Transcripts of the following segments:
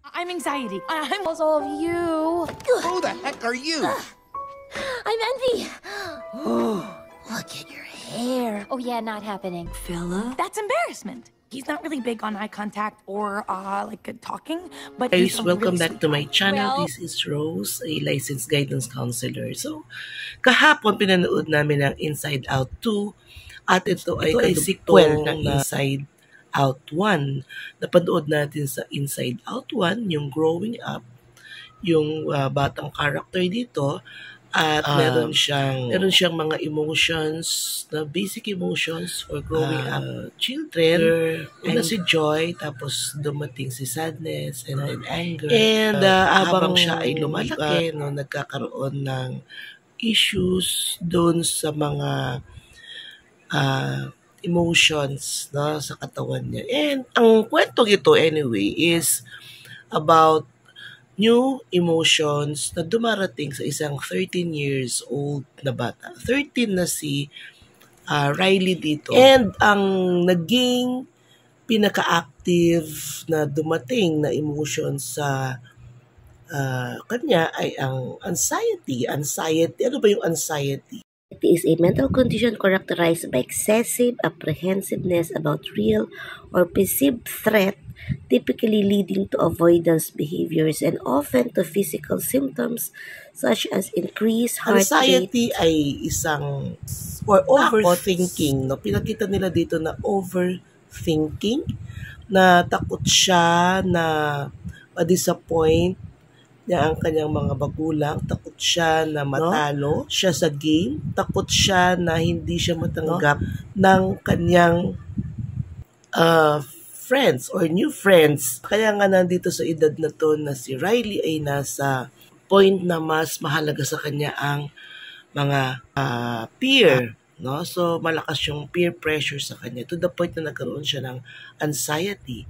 I'm anxiety. I'm also of you. Who the heck are you? I'm Envy. Look at your hair. Oh yeah, not happening. Fella? That's embarrassment. He's not really big on eye contact or like good talking, but Guys, he's a welcome really back to my channel. Well- This is Rose, a licensed guidance counselor. So, kahapon pinanood namin ang Inside Out 2 at ito ay sequel ng Inside Out 1. Napanood natin sa Inside Out 1 yung growing up, yung batang character dito, at meron siyang mga emotions, na basic emotions for growing up children. Una si joy, tapos dumating si sadness, and then anger. And habang siya ay lumalaki, no, nagkakaroon ng issues doon sa mga emotions, no, sa katawan niya. And ang kwentong ito anyway is about new emotions na dumarating sa isang 13 years old na bata. 13 na si Riley dito. And ang naging pinaka-active na dumating na emotions sa kanya ay ang anxiety. Ano ba yung anxiety? It is a mental condition characterized by excessive apprehensiveness about real or perceived threat, typically leading to avoidance behaviors and often to physical symptoms such as increased heart rate. Anxiety ay isang or overthinking, no? Pinakita nila dito na overthinking, na takot siya na ma-disappoint niya ang kanyang mga magulang, takot siya na matalo siya sa game, takot siya na hindi siya matanggap ng kanyang friends or new friends. Kaya nga nandito sa edad na to na si Riley ay nasa point na mas mahalaga sa kanya ang mga peer, no? So malakas yung peer pressure sa kanya to the point na nagkaroon siya ng anxiety.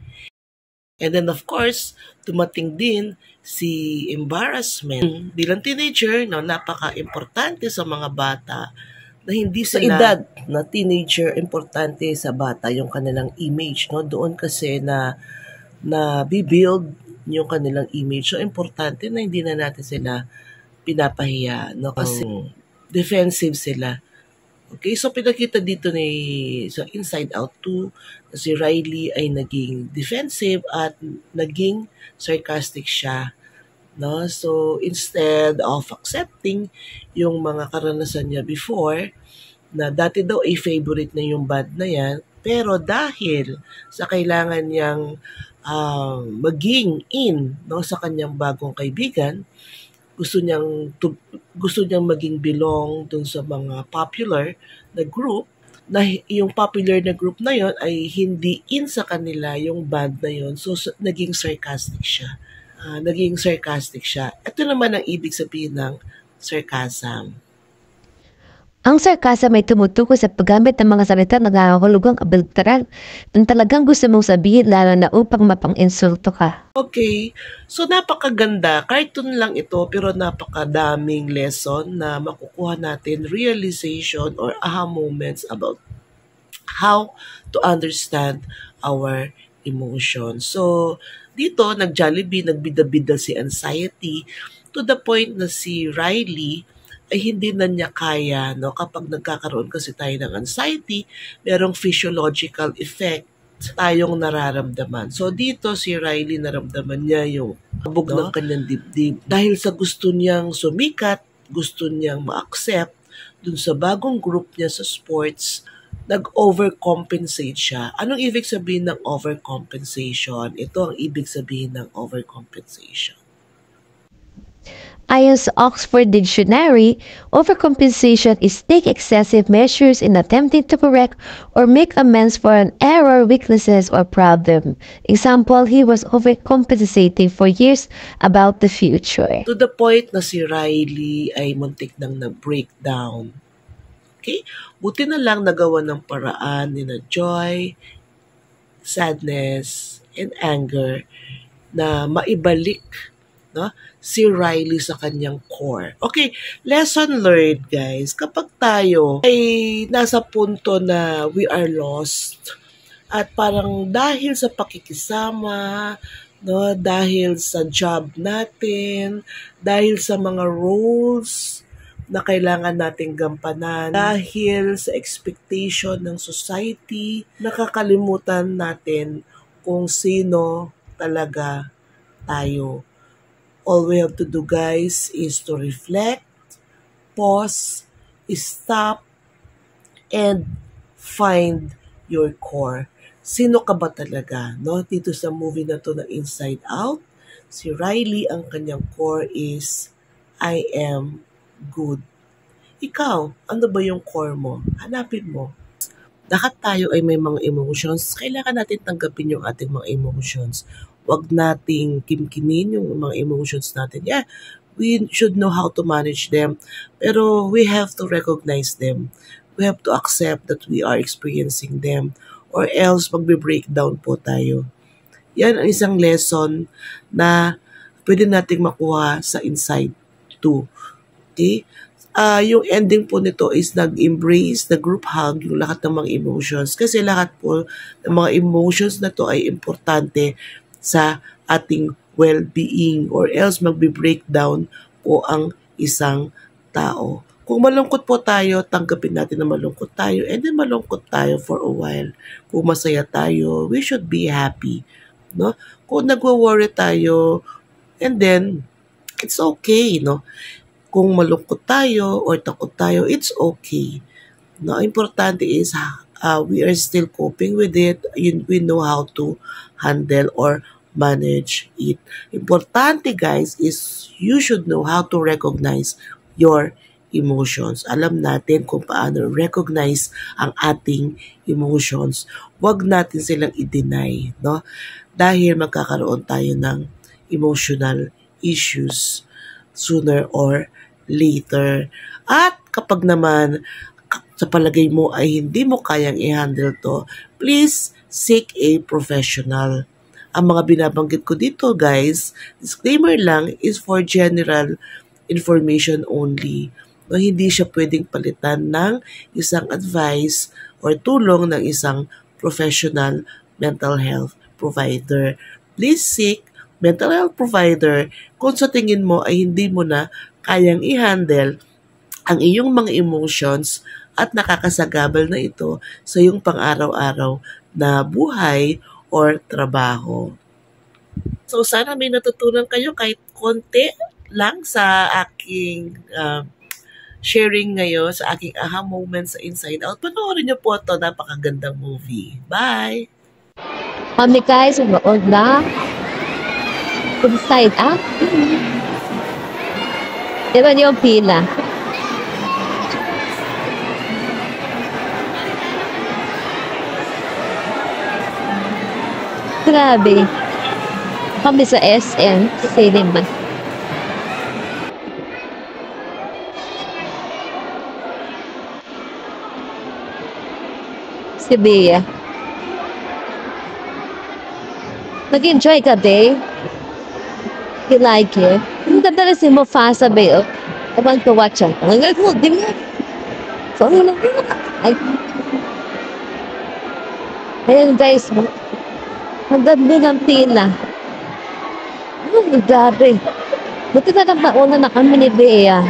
And then of course, dumating din si embarrassment. Bilang teenager, no, napaka-importante sa mga bata na hindi sila... Sa edad na teenager, importante sa bata yung kanilang image, no? Doon kasi na bibuild yung kanilang image. So, importante na hindi na natin sila pinapahiya, no? Kasi defensive sila. Okay, so pinakita dito sa Inside Out 2 na si Riley ay naging defensive at naging sarcastic siya. No? So, instead of accepting yung mga karanasan niya before, na dati daw ay favorite na yung band na yan, pero dahil sa kailangan niyang maging in, no, sa kanyang bagong kaibigan, gusto niyang maging belong dun sa mga popular na group, na yung popular na group na yon ay hindi in sa kanila yung band na yon. So naging sarcastic siya. Ito naman ang ibig sabihin ng sarcasm. Ang sarcasm ay tumutukoy sa paggamit ng mga salita na nangangahulugang kabaligtaran na talagang gusto mong sabihin lalo na upang mapang-insulto ka. Okay, so napakaganda. Cartoon lang ito pero napakadaming lesson na makukuha natin, realization or aha moments about how to understand our emotions. So dito, nag-Jollibee, nagbida-bida si anxiety to the point na si Riley ay hindi na niya kaya, no? Kapag nagkakaroon kasi tayo ng anxiety, merong physiological effect tayong nararamdaman. So dito si Riley naramdaman niya yung kabog ng kanyang dibdib. Dahil sa gusto niyang sumikat, gusto niyang ma-accept dun sa bagong group niya sa sports, nag-overcompensate siya. Anong ibig sabihin ng overcompensation? Ito ang ibig sabihin ng overcompensation. Ayon sa Oxford Dictionary, overcompensation is take excessive measures in attempting to correct or make amends for an error, weaknesses, or problem. Example, he was overcompensating for years about the future. To the point na si Riley ay muntik nang na-breakdown. Okay? Buti na lang nagawa ng paraan ni na joy, sadness, and anger na maibalik, no, si Riley sa kanyang core. Okay, lesson learned guys. Kapag tayo ay nasa punto na we are lost at parang dahil sa pakikisama, no? Dahil sa job natin, dahil sa mga roles na kailangan nating gampanan, dahil sa expectation ng society, nakakalimutan natin kung sino talaga tayo. All we have to do, guys, is to reflect, pause, stop, and find your core. Sino ka ba talaga? No? Dito sa movie na to na Inside Out, si Riley, ang kanyang core is, I am good. Ikaw, ano ba yung core mo? Hanapin mo. Lahat tayo ay may mga emotions. Kailangan natin tanggapin yung ating mga emotions. Huwag nating kimkimin yung mga emotions natin. Yeah, we should know how to manage them. Pero we have to recognize them. We have to accept that we are experiencing them. Or else, magbe-breakdown po tayo. Yan ang isang lesson na pwede nating makuha sa Inside 2. Okay? Yung ending po nito is nag-embrace, the group hug, yung lahat ng mga emotions. Kasi lahat po ng mga emotions na to ay importante sa ating well-being or else magbe-breakdown po ang isang tao. Kung malungkot po tayo, tanggapin natin na malungkot tayo and then malungkot tayo for a while. Kung masaya tayo, we should be happy. No? Kung nagwo-worry tayo, and then, it's okay, no? Kung malungkot tayo or takot tayo, it's okay. No, importante is we are still coping with it. We know how to handle or manage it. Importante, guys, is you should know how to recognize your emotions. Alam natin kung paano recognize ang ating emotions. Huwag natin silang i-deny, no? Dahil magkakaroon tayo ng emotional issues sooner or later. At kapag naman sa palagay mo ay hindi mo kayang i-handle to, please seek a professional. Ang mga binabanggit ko dito, guys, disclaimer lang, is for general information only. No, hindi siya pwedeng palitan ng isang advice or tulong ng isang professional mental health provider. Please seek mental health provider kung sa tingin mo ay hindi mo na kayang i-handle ang iyong mga emotions at nakakasagabal na ito sa iyong pang-araw-araw na buhay or trabaho. So sana may natutunan kayo kahit konti lang sa aking sharing ngayon, sa aking aha moments sa Inside Out. Panoorin niyo po ito, napakagandang movie. Bye! Kami guys, mag-old na. Inside Out. Ito yung pila. Grabe. Kami sa SM Cinema. Si Bea. Nag-enjoy ka, Bea? You like it? Ang ganda rin si Mufasa, Bea. I want to watch it. Ang ganda ko, di mo. So, ano lang. Ay. Ayan, guys. Ang ganda ng pila. Ang grabe. Buti na lang nauna na kami ni Bea.